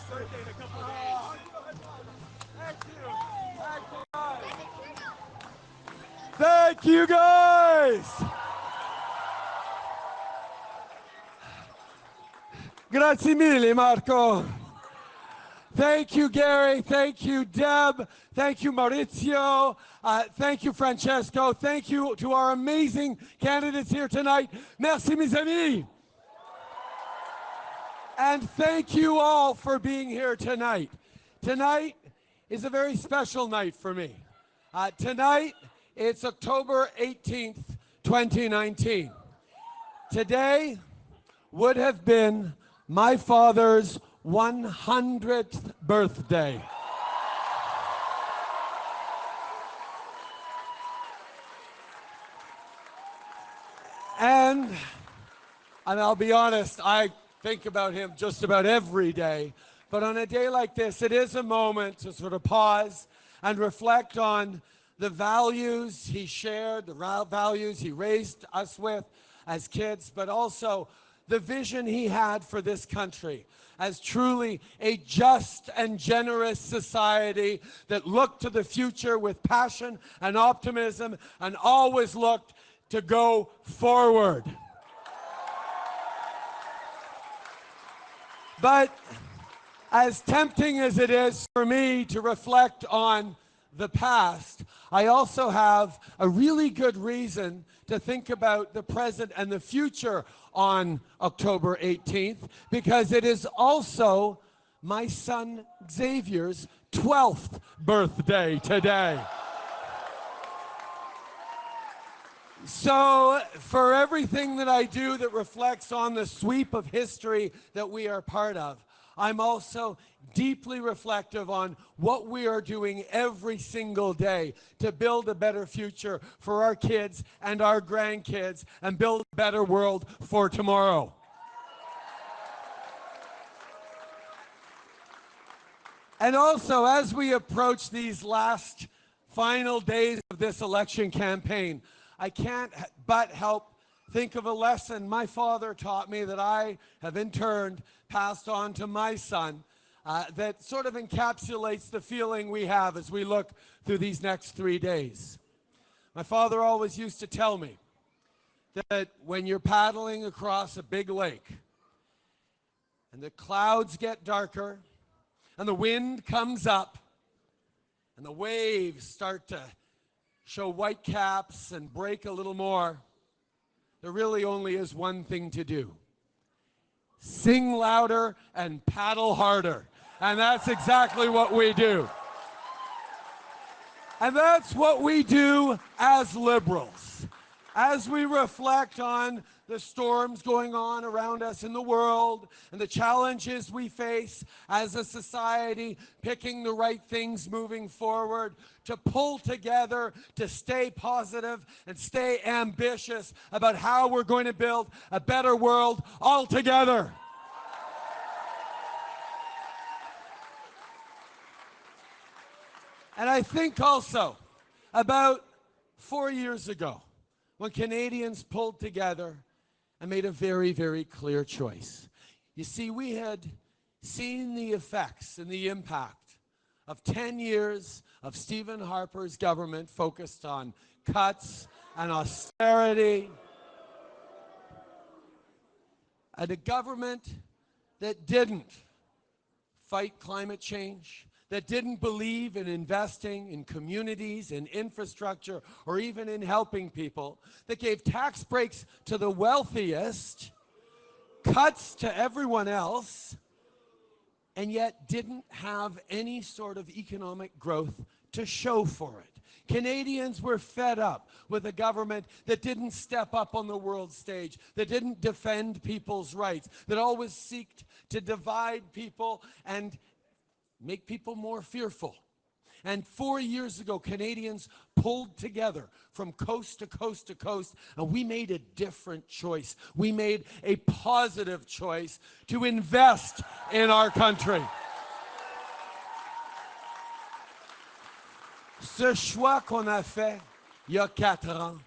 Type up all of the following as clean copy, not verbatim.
birthday in a couple of days. Thank you. Thank you, guys. Grazie mille, Marco. Thank you, Gary. Thank you, Deb. Thank you, Maurizio. Thank you, Francesco. Thank you to our amazing candidates here tonight. Merci, mes amis. And thank you all for being here tonight. Tonight is a very special night for me. Tonight, it's October 18th, 2019. Today would have been my father's 100th birthday. And I'll be honest, I think about him just about every day. But on a day like this, it is a moment to sort of pause and reflect on the values he shared, the values he raised us with as kids, but also the vision he had for this country as truly a just and generous society that looked to the future with passion and optimism and always looked to go forward. But as tempting as it is for me to reflect on the past, I also have a really good reason to think about the present and the future on October 18th, because it is also my son Xavier's 12th birthday today. So for everything that I do that reflects on the sweep of history that we are part of, I'm also deeply reflective on what we are doing every single day to build a better future for our kids and our grandkids and build a better world for tomorrow. And also, as we approach these last final days of this election campaign, I can't but help think of a lesson my father taught me that I have in turn passed on to my son that sort of encapsulates the feeling we have as we look through these next 3 days. My father always used to tell me that when you're paddling across a big lake and the clouds get darker and the wind comes up and the waves start to show white caps and break a little more, there really only is one thing to do. Sing louder and paddle harder. And that's exactly what we do. And that's what we do as liberals. As we reflect on the storms going on around us in the world and the challenges we face as a society, picking the right things moving forward, to pull together, to stay positive and stay ambitious about how we're going to build a better world all together. And I think also about 4 years ago, when Canadians pulled together and made a very, very clear choice. You see, we had seen the effects and the impact of 10 years of Stephen Harper's government focused on cuts and austerity, and a government that didn't fight climate change, that didn't believe in investing in communities, in infrastructure, or even in helping people, that gave tax breaks to the wealthiest, cuts to everyone else, and yet didn't have any sort of economic growth to show for it. Canadians were fed up with a government that didn't step up on the world stage, that didn't defend people's rights, that always seeked to divide people and make people more fearful. And 4 years ago, Canadians pulled together from coast to coast to coast, and we made a different choice. We made a positive choice to invest in our country. Ce choix qu'on a fait il y a 4 ans,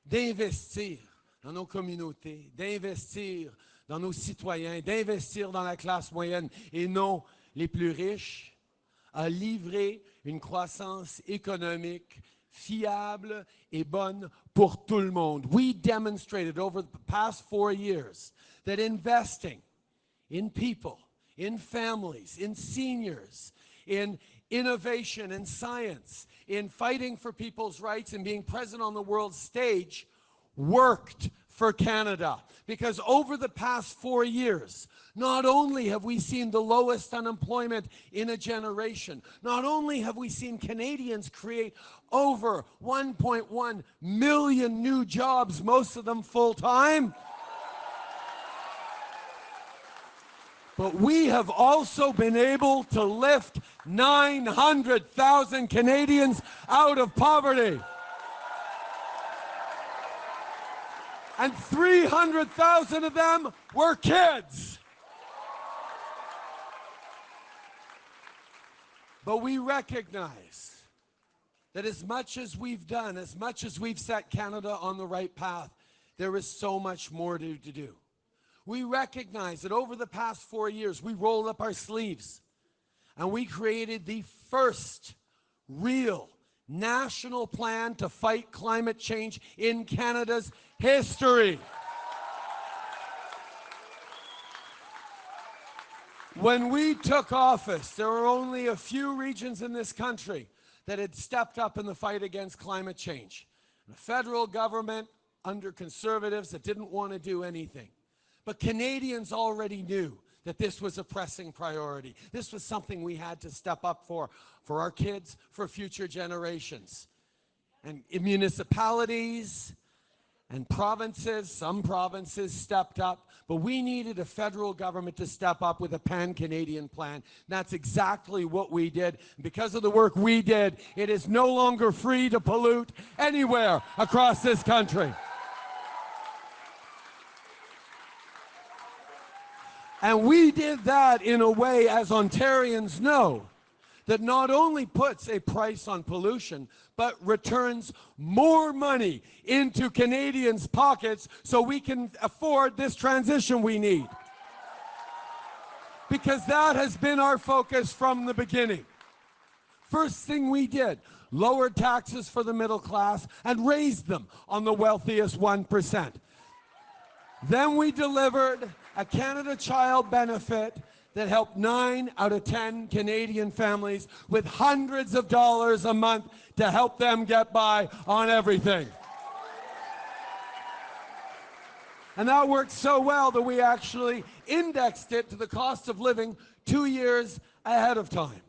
d'investir dans nos communautés, d'investir dans nos citoyens, d'investir dans la classe moyenne et non les plus riches, a livré une croissance économique fiable et bonne pour tout le monde. We demonstrated over the past 4 years that investing in people, in families, in seniors, in innovation and science, in fighting for people's rights and being present on the world stage worked for Canada. Because over the past 4 years, not only have we seen the lowest unemployment in a generation, not only have we seen Canadians create over 1.1 million new jobs, most of them full-time, but we have also been able to lift 900,000 Canadians out of poverty. And 300,000 of them were kids. But we recognize that as much as we've done, as much as we've set Canada on the right path, there is so much more to do. We recognize that over the past 4 years, we rolled up our sleeves and we created the first real national plan to fight climate change in Canada's history. When we took office, there were only a few regions in this country that had stepped up in the fight against climate change. The federal government under Conservatives that didn't want to do anything. But Canadians already knew that this was a pressing priority. This was something we had to step up for our kids, for future generations. And municipalities and provinces, some provinces stepped up, but we needed a federal government to step up with a pan-Canadian plan. And that's exactly what we did. Because of the work we did, it is no longer free to pollute anywhere across this country. And we did that in a way, as Ontarians know, that not only puts a price on pollution, but returns more money into Canadians' pockets so we can afford this transition we need. Because that has been our focus from the beginning. First thing we did, lowered taxes for the middle class and raised them on the wealthiest 1%. Then we delivered a Canada Child benefit that helped 9 out of 10 Canadian families with hundreds of dollars a month to help them get by on everything. And that worked so well that we actually indexed it to the cost of living 2 years ahead of time.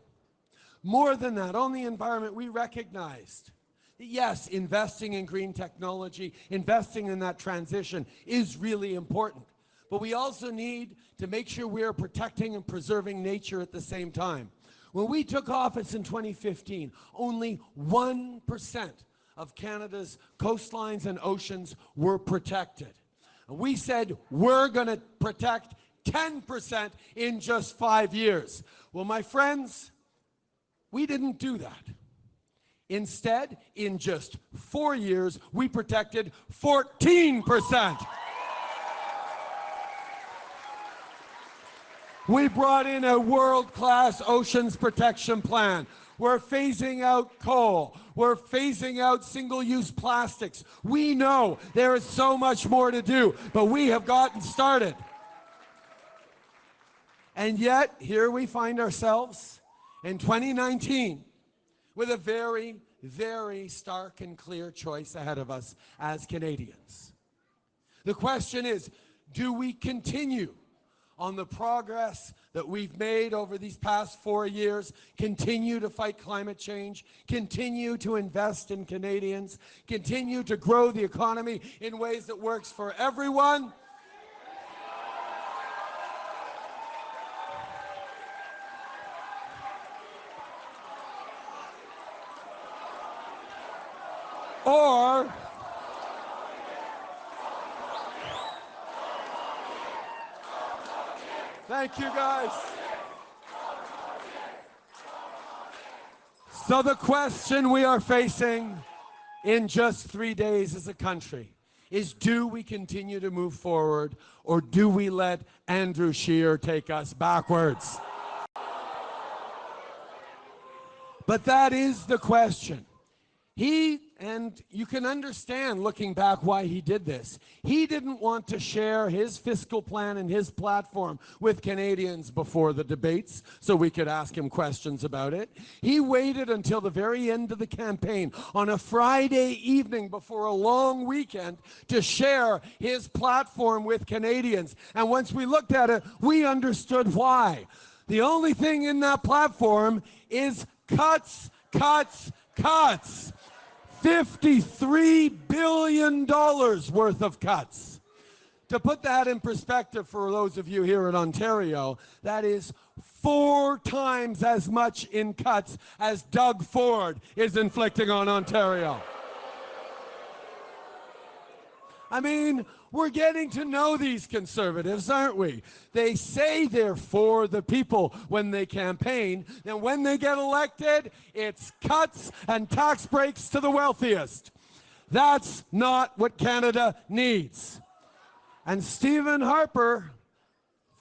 More than that, on the environment, we recognized that yes, investing in green technology, investing in that transition is really important. But we also need to make sure we are protecting and preserving nature at the same time. When we took office in 2015, only 1% of Canada's coastlines and oceans were protected. And we said we're going to protect 10% in just 5 years. Well, my friends, we didn't do that. Instead, in just 4 years, we protected 14%. We brought in a world-class oceans protection plan. We're phasing out coal. We're phasing out single-use plastics. We know there is so much more to do, but we have gotten started. And yet, here we find ourselves in 2019 with a very, very stark and clear choice ahead of us as Canadians. The question is, do we continue on the progress that we've made over these past 4 years, continue to fight climate change, continue to invest in Canadians, continue to grow the economy in ways that works for everyone? Or thank you, guys. So the question we are facing in just 3 days as a country is, do we continue to move forward, or do we let Andrew Scheer take us backwards? But that is the question. And you can understand, looking back, why he did this. He didn't want to share his fiscal plan and his platform with Canadians before the debates so we could ask him questions about it. He waited until the very end of the campaign on a Friday evening before a long weekend to share his platform with Canadians. And once we looked at it, we understood why. The only thing in that platform is cuts, cuts, cuts. $53 billion worth of cuts. To put that in perspective for those of you here in Ontario, that is 4 times as much in cuts as Doug Ford is inflicting on Ontario. I mean, we're getting to know these Conservatives, aren't we? They say they're for the people when they campaign, and when they get elected, it's cuts and tax breaks to the wealthiest. That's not what Canada needs. And Stephen Harper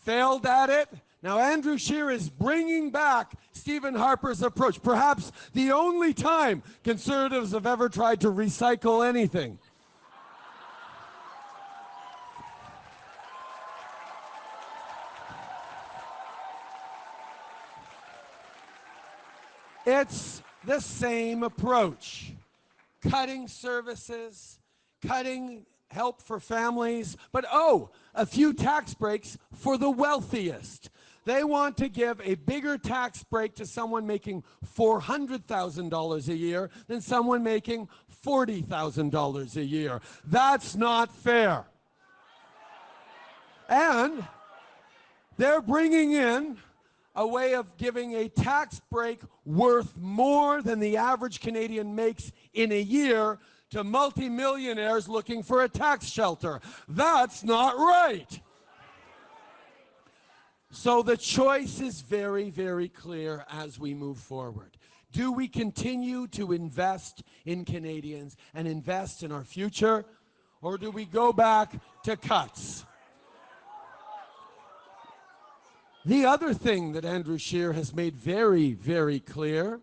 failed at it. Now Andrew Scheer is bringing back Stephen Harper's approach, perhaps the only time Conservatives have ever tried to recycle anything. It's the same approach. Cutting services, cutting help for families, but a few tax breaks for the wealthiest. They want to give a bigger tax break to someone making $400,000 a year than someone making $40,000 a year. That's not fair. And they're bringing in a way of giving a tax break worth more than the average Canadian makes in a year to multimillionaires looking for a tax shelter. That's not right. So the choice is very, very clear as we move forward. Do we continue to invest in Canadians and invest in our future, or do we go back to cuts? The other thing that Andrew Scheer has made very, very clear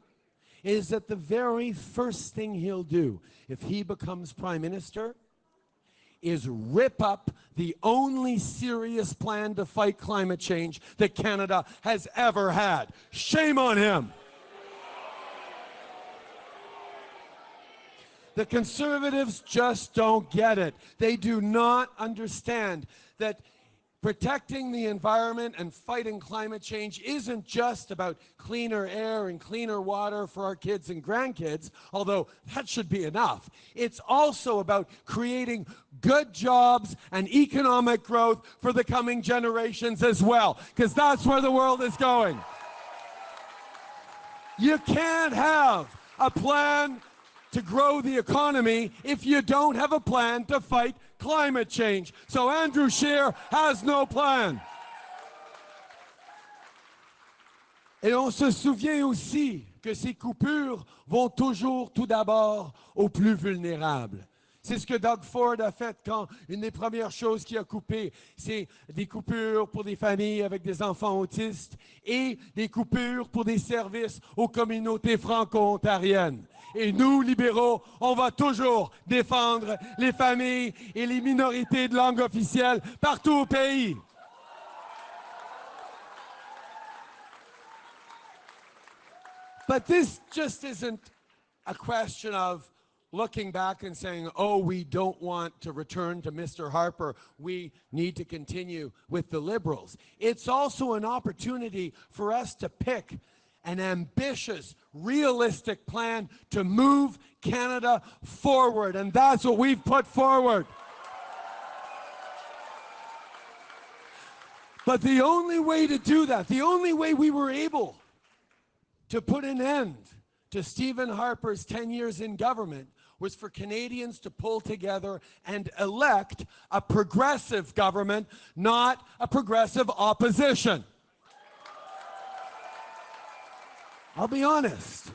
is that the very first thing he'll do if he becomes Prime Minister is rip up the only serious plan to fight climate change that Canada has ever had. Shame on him. The Conservatives just don't get it. They do not understand that protecting the environment and fighting climate change isn't just about cleaner air and cleaner water for our kids and grandkids, although that should be enough. It's also about creating good jobs and economic growth for the coming generations as well, because that's where the world is going. You can't have a plan to grow the economy if you don't have a plan to fight climate change. So Andrew Scheer has no plan. Et on se souvient aussi que ces coupures vont toujours tout d'abord aux plus vulnérables. C'est ce que Doug Ford a fait quand une des premières choses qu'il a coupées, c'est des coupures pour des familles avec des enfants autistes et des coupures pour des services aux communautés franco-ontariennes. Et nous, libéraux, on va toujours défendre les familles et les minorités de langue officielle partout au pays. But this just isn't a question of looking back and saying, oh, we don't want to return to Mr. Harper. We need to continue with the Liberals. It's also an opportunity for us to pick an ambitious, realistic plan to move Canada forward, and that's what we've put forward. But the only way to do that, the only way we were able to put an end to Stephen Harper's 10 years in government was for Canadians to pull together and elect a progressive government, not a progressive opposition. I'll be honest,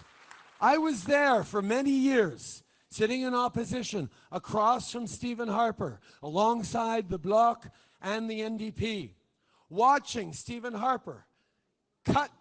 I was there for many years sitting in opposition across from Stephen Harper, alongside the Bloc and the NDP, watching Stephen Harper cut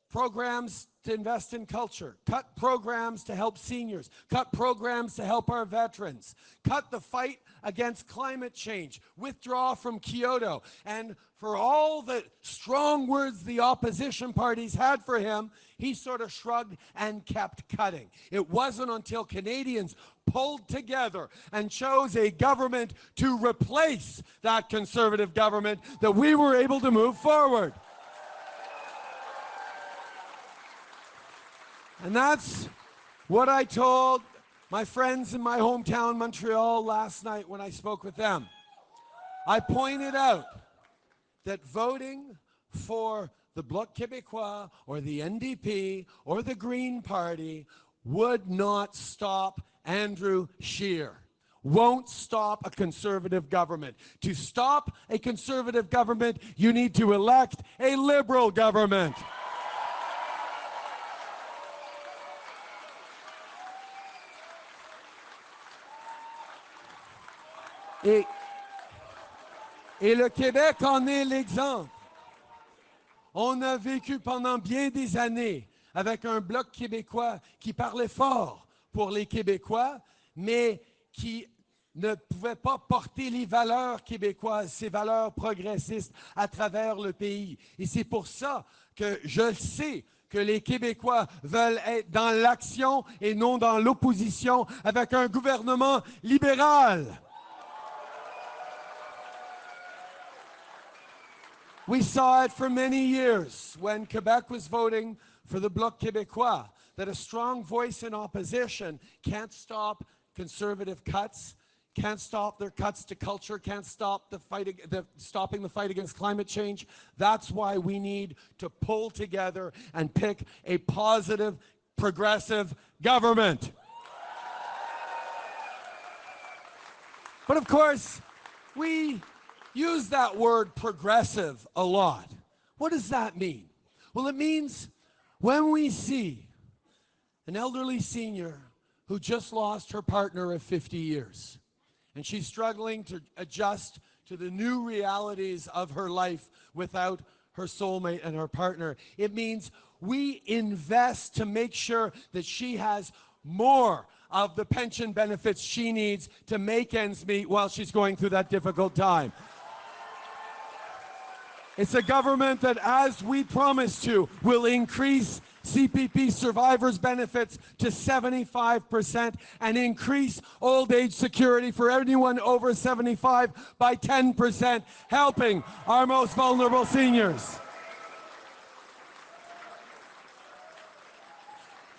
programs to invest in culture, cut programs to help seniors, cut programs to help our veterans, cut the fight against climate change, withdraw from Kyoto. And for all the strong words the opposition parties had for him, he sort of shrugged and kept cutting. It wasn't until Canadians pulled together and chose a government to replace that Conservative government that we were able to move forward. And that's what I told my friends in my hometown, Montreal, last night when I spoke with them. I pointed out that voting for the Bloc Québécois or the NDP or the Green Party would not stop Andrew Scheer, won't stop a Conservative government. To stop a Conservative government, you need to elect a Liberal government. Et le Québec en est l'exemple. On a vécu pendant bien des années avec un Bloc québécois qui parlait fort pour les Québécois, mais qui ne pouvait pas porter les valeurs québécoises, ces valeurs progressistes à travers le pays. Et c'est pour ça que je sais que les Québécois veulent être dans l'action et non dans l'opposition avec un gouvernement libéral. We saw it for many years when Quebec was voting for the Bloc Québécois, that a strong voice in opposition can't stop Conservative cuts, can't stop their cuts to culture, can't stop stopping the fight against climate change. That's why we need to pull together and pick a positive, progressive government. But of course, we use that word progressive a lot. What does that mean? Well, it means when we see an elderly senior who just lost her partner of 50 years, and she's struggling to adjust to the new realities of her life without her soulmate and her partner, it means we invest to make sure that she has more of the pension benefits she needs to make ends meet while she's going through that difficult time. It's a government that, as we promised to, will increase CPP survivors' benefits to 75% and increase old age security for anyone over 75 by 10%, helping our most vulnerable seniors.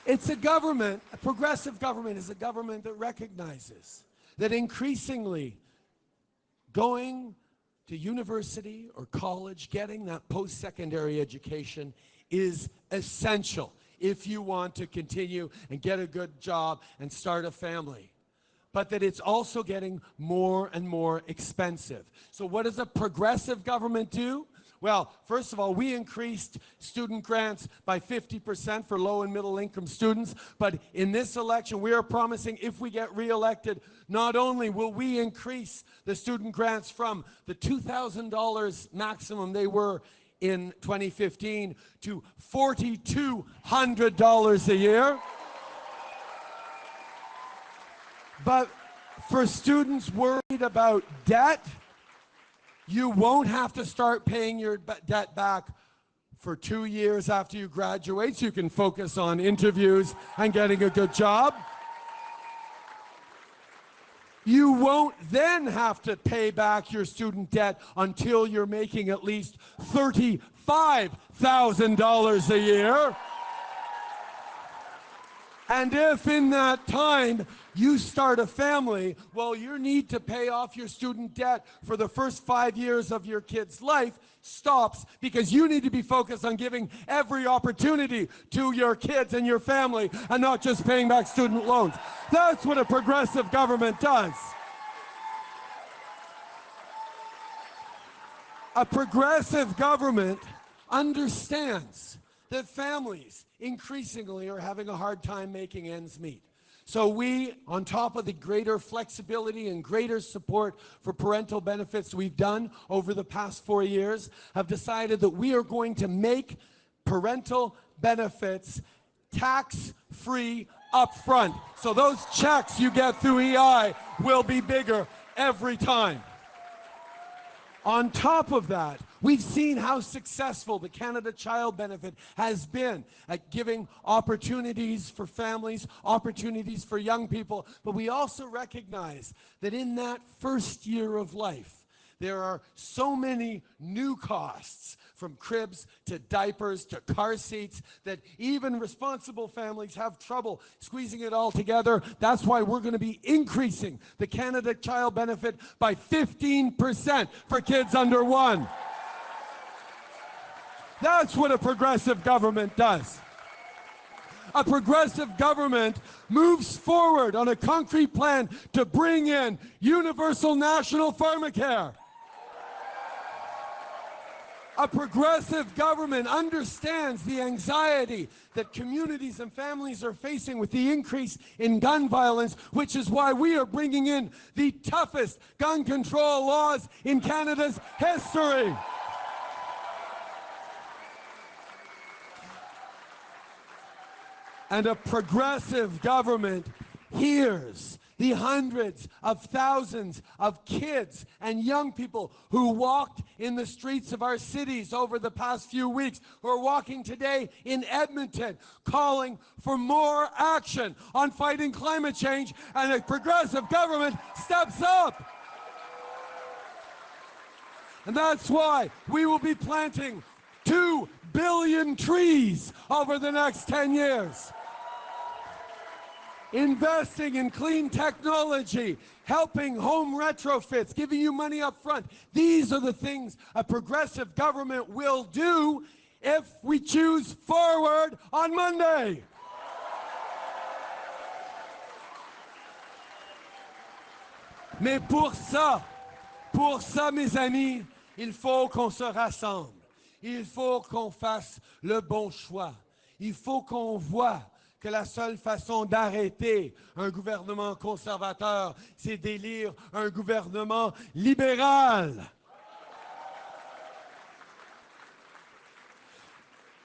It's a government, a progressive government is a government that recognizes that increasingly going to university or college, getting that post-secondary education is essential if you want to continue and get a good job and start a family. But that it's also getting more and more expensive. So what does a progressive government do? Well, first of all, we increased student grants by 50% for low and middle income students. But in this election, we are promising if we get reelected, not only will we increase the student grants from the $2,000 maximum they were in 2015 to $4,200 a year. But for students worried about debt, you won't have to start paying your debt back for 2 years after you graduate, so you can focus on interviews and getting a good job. You won't then have to pay back your student debt until you're making at least $35,000 a year. And if in that time you start a family, well, your need to pay off your student debt for the first 5 years of your kid's life stops, because you need to be focused on giving every opportunity to your kids and your family and not just paying back student loans. That's what a progressive government does. A progressive government understands that families increasingly are having a hard time making ends meet. So we, on top of the greater flexibility and greater support for parental benefits we've done over the past 4 years, have decided that we are going to make parental benefits tax-free up front. So those checks you get through EI will be bigger every time. On top of that, we've seen how successful the Canada Child Benefit has been at giving opportunities for families, opportunities for young people, but we also recognize that in that first year of life, there are so many new costs, from cribs to diapers to car seats, that even responsible families have trouble squeezing it all together. That's why we're going to be increasing the Canada Child Benefit by 15% for kids under 1. That's what a progressive government does. A progressive government moves forward on a concrete plan to bring in universal national pharmacare. A progressive government understands the anxiety that communities and families are facing with the increase in gun violence, which is why we are bringing in the toughest gun control laws in Canada's history. And a progressive government hears the hundreds of thousands of kids and young people who walked in the streets of our cities over the past few weeks, who are walking today in Edmonton, calling for more action on fighting climate change, and a progressive government steps up. And that's why we will be planting 2 billion trees over the next 10 years. Investing in clean technology, helping home retrofits, giving you money up front. These are the things a progressive government will do if we choose Forward on Monday. Mais pour ça, mes amis, il faut qu'on se rassemble. Il faut qu'on fasse le bon choix. Il faut qu'on voit que la seule façon d'arrêter un gouvernement conservateur, c'est d'élire un gouvernement libéral.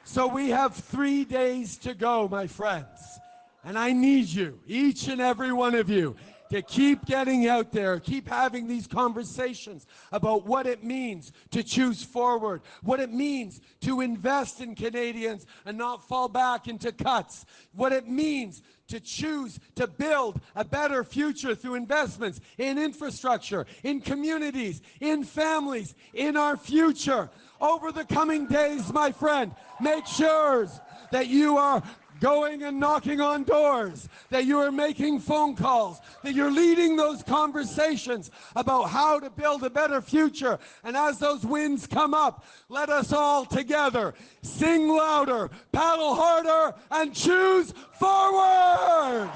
So we have 3 days to go, my friends. And I need you, each and every one of you, to keep getting out there, keep having these conversations about what it means to choose Forward, what it means to invest in Canadians and not fall back into cuts, what it means to choose to build a better future through investments in infrastructure, in communities, in families, in our future. Over the coming days, my friend, make sure that you are going and knocking on doors, that you are making phone calls, that you're leading those conversations about how to build a better future. And as those winds come up, let us all together sing louder, paddle harder, and choose Forward!